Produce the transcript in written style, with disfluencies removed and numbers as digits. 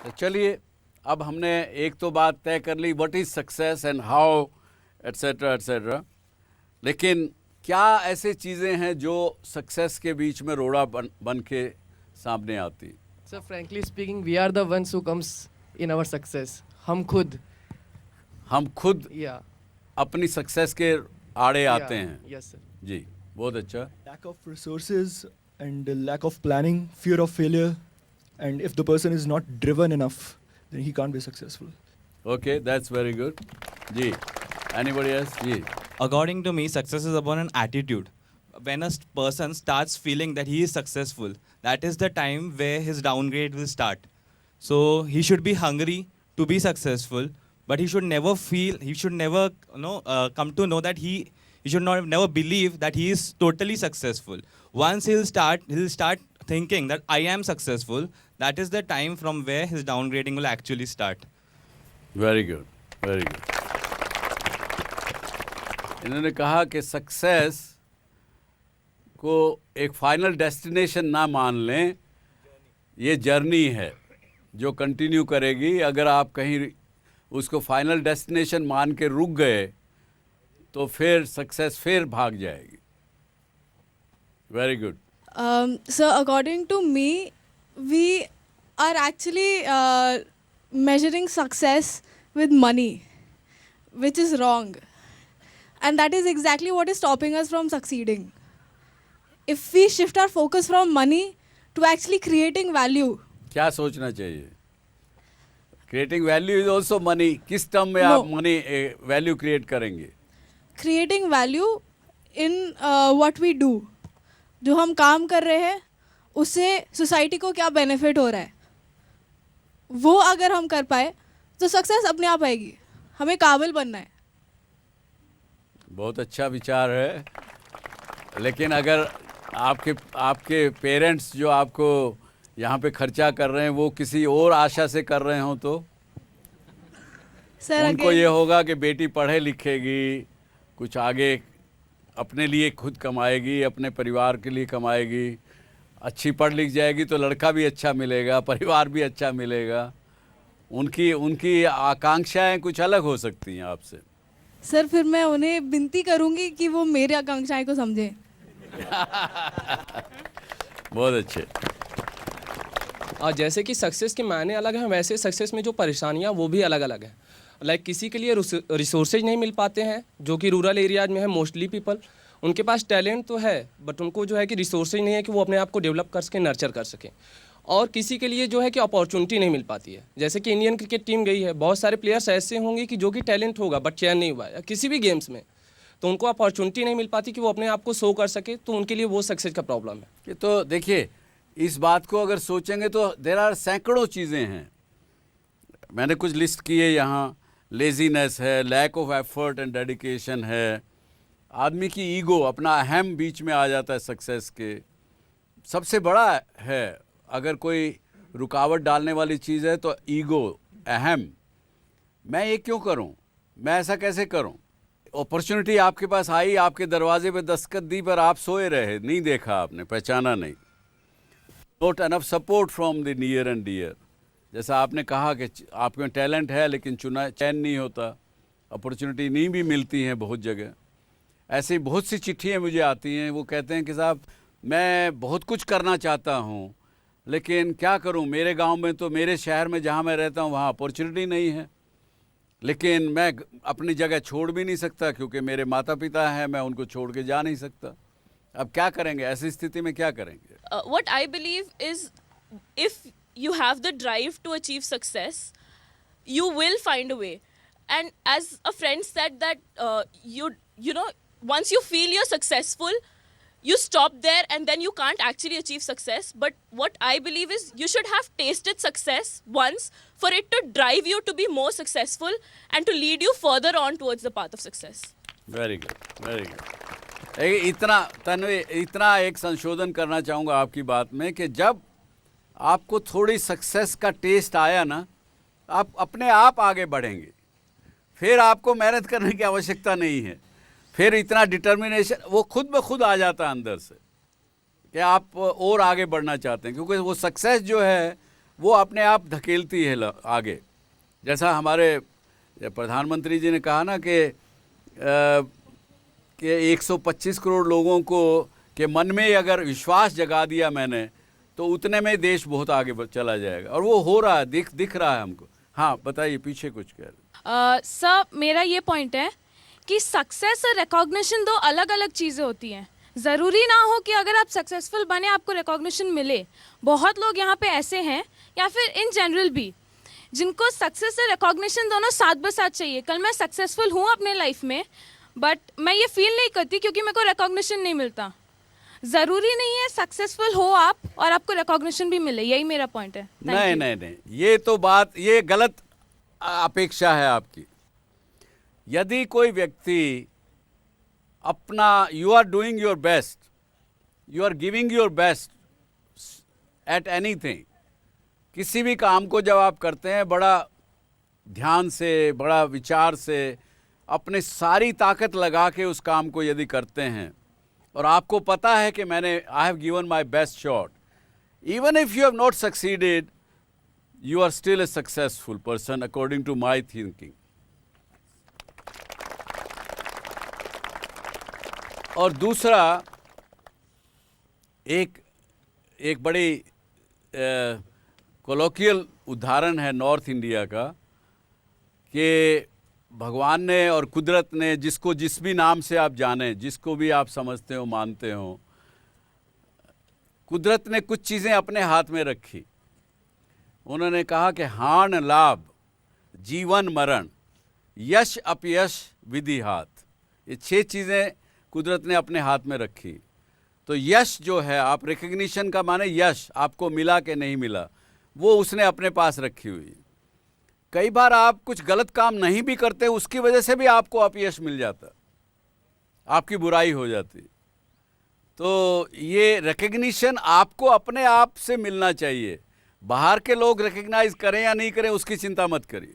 तो चलिए, अब हमने एक तो बात तय कर ली, what is success and how etcetera etcetera. लेकिन क्या ऐसे चीज़ें हैं जो सक्सेस के बीच में रोड़ा बन के सामने आती? So frankly speaking, we are the ones who comes in our success. हम खुद Yeah. अपनी सक्सेस के आड़े आते Yeah. हैं। Yes sir. जी, बहुत अच्छा। Lack of resources and lack of planning, fear of failure, and if the person is not driven enough, then he can't be successful. Okay, that's very good. जी, anybody else? जी। According to me, success is about an attitude. When a person starts feeling that he is successful, that is the time where his downgrade will start. So he should be hungry to be successful, but he should never come to know that he should never believe that he is totally successful. Once he'll start thinking that I am successful, that is the time from where his downgrading will actually start. Very good, very good. इन्होंने कहा कि success को एक final destination ना मान लें, ये journey है जो कंटिन्यू करेगी। अगर आप कहीं उसको फाइनल डेस्टिनेशन मान के रुक गए तो फिर सक्सेस फिर भाग जाएगी। Very good. So according to me, we are actually measuring success with money, which is wrong. And that is exactly what is stopping us from succeeding. If we shift our focus from money to actually creating value. क्या सोचना चाहिए? Creating value is also money. किस term में No. आप money value create करेंगे? Creating value in what we do. जो हम काम कर रहे हैं उससे सोसाइटी को क्या बेनिफिट हो रहा है, वो अगर हम कर पाए तो सक्सेस अपने आप आएगी। हमें काबिल बनना है। बहुत अच्छा विचार है। लेकिन अगर आपके पेरेंट्स जो आपको यहाँ पे खर्चा कर रहे हैं वो किसी और आशा से कर रहे हों तो सर उनको ये होगा कि बेटी पढ़े लिखेगी, कुछ आगे अपने लिए खुद कमाएगी, अपने परिवार के लिए कमाएगी, अच्छी पढ़ लिख जाएगी तो लड़का भी अच्छा मिलेगा, परिवार भी अच्छा मिलेगा। उनकी आकांक्षाएं कुछ अलग हो सकती हैं आपसे। सर फिर मैं उन्हें विनती करूंगी कि वो मेरी आकांक्षाएं को समझें। बहुत अच्छे। और जैसे कि सक्सेस के मायने अलग हैं, वैसे सक्सेस में जो परेशानियां वो भी अलग अलग हैं। लाइक किसी के लिए रिसोर्सेज नहीं मिल पाते हैं, जो कि रूरल एरियाज में है मोस्टली पीपल। उनके पास टैलेंट तो है बट उनको जो है कि रिसोर्सेज नहीं है कि वो अपने आप को डेवलप कर सकें, नर्चर कर सकें। और किसी के लिए जो है कि अपॉर्चुनिटी नहीं मिल पाती है। जैसे कि इंडियन क्रिकेट टीम गई है, बहुत सारे प्लेयर्स ऐसे होंगे कि जो कि टैलेंट होगा बट चयन नहीं हुआ है किसी भी गेम्स में, तो उनको अपॉर्चुनिटी नहीं मिल पाती कि वो अपने आप को शो कर सके, तो उनके लिए वो सक्सेस का प्रॉब्लम है। कि तो देखिए, इस बात को अगर सोचेंगे तो देर आर सैकड़ों चीज़ें हैं। मैंने कुछ लिस्ट की है यहाँ। लेजीनेस है, lack of effort and dedication है, आदमी की ईगो, अपना अहम बीच में आ जाता है सक्सेस के। सबसे बड़ा है अगर कोई रुकावट डालने वाली चीज़ है तो ईगो, अहम। मैं ये क्यों करूं, मैं ऐसा कैसे करूं? अपॉर्चुनिटी आपके पास आई, आपके दरवाजे पे दस्तखत दी, पर आप सोए रहे, नहीं देखा आपने, पहचाना नहीं। Not enough support from the near and dear. जैसा आपने कहा कि आप में टैलेंट है लेकिन चयन नहीं होता, अपॉर्चुनिटी नहीं भी मिलती हैं बहुत जगह। ऐसी बहुत सी चिट्ठियाँ मुझे आती हैं, वो कहते हैं कि साहब मैं बहुत कुछ करना चाहता हूँ लेकिन क्या करूँ, मेरे गांव में तो, मेरे शहर में जहाँ मैं रहता हूँ वहाँ अपॉर्चुनिटी नहीं है, लेकिन मैं अपनी जगह छोड़ भी नहीं सकता क्योंकि मेरे माता पिता हैं, मैं उनको छोड़ के जा नहीं सकता। अब क्या करेंगे ऐसी स्थिति में, क्या करेंगे? What I believe is, if you have the drive to achieve success, you will find a way. And as a friend said that you know once you feel you're successful, you stop there and then you can't actually achieve success. But what I believe is you should have tasted success once for it to drive you to be more successful and to lead you further on towards the path of success. Very good, very good. इतना एक संशोधन करना चाहूँगा आपकी बात में कि जब आपको थोड़ी सक्सेस का टेस्ट आया ना, आप अपने आप आगे बढ़ेंगे, फिर आपको मेहनत करने की आवश्यकता नहीं है, फिर इतना डिटर्मिनेशन वो खुद ब खुद आ जाता है अंदर से कि आप और आगे बढ़ना चाहते हैं। क्योंकि वो सक्सेस जो है वो अपने आप धकेलती है आगे। जैसा हमारे प्रधानमंत्री जी ने कहा ना कि 125 करोड़ लोगों को के मन में अगर विश्वास जगा दिया मैंने, तो उतने में देश बहुत आगे चला जाएगा, और वो हो रहा है, दिख रहा है हमको। हाँ बताइए, पीछे कुछ कह रहे। सर मेरा ये पॉइंट है कि सक्सेस और रिकॉग्निशन दो अलग अलग चीज़ें होती हैं। ज़रूरी ना हो कि अगर आप सक्सेसफुल बने आपको रिकॉग्निशन मिले। बहुत लोग यहाँ पे ऐसे हैं, या फिर इन जनरल भी, जिनको सक्सेस और रिकॉग्निशन दोनों साथ ब साथ चाहिए। कल मैं सक्सेसफुल हूँ अपने लाइफ में, बट मैं ये फील नहीं करती क्योंकि मेरे को रिकॉग्निशन नहीं मिलता। ज़रूरी नहीं है सक्सेसफुल हो आप और आपको रिकॉग्निशन भी मिले, यही मेरा पॉइंट है। नहीं, ये तो बात, ये गलत अपेक्षा है आपकी। यदि कोई व्यक्ति अपना, you are doing your best, you are giving your best at anything, किसी भी काम को जब आप करते हैं बड़ा ध्यान से, बड़ा विचार से, अपने सारी ताकत लगा के उस काम को यदि करते हैं, और आपको पता है कि मैंने I have given my best shot, even if you have not succeeded, you are still a successful person according to my thinking. और दूसरा, एक बड़ी कोलोकियल उदाहरण है नॉर्थ इंडिया का, कि भगवान ने और कुदरत ने, जिसको जिस भी नाम से आप जाने, जिसको भी आप समझते हो, मानते हो, कुदरत ने कुछ चीज़ें अपने हाथ में रखी। उन्होंने कहा कि हान लाभ, जीवन मरण, यश अपयश, विधि हाथ, ये 6 चीज़ें कुदरत ने अपने हाथ में रखी। तो यश जो है, आप रिकग्निशन का माने यश, आपको मिला कि नहीं मिला, वो उसने अपने पास रखी हुई। कई बार आप कुछ गलत काम नहीं भी करते, उसकी वजह से भी आपको अपयश मिल जाता, आपकी बुराई हो जाती। तो ये रिकग्निशन आपको अपने आप से मिलना चाहिए। बाहर के लोग रिकग्नाइज करें या नहीं करें, उसकी चिंता मत करिए।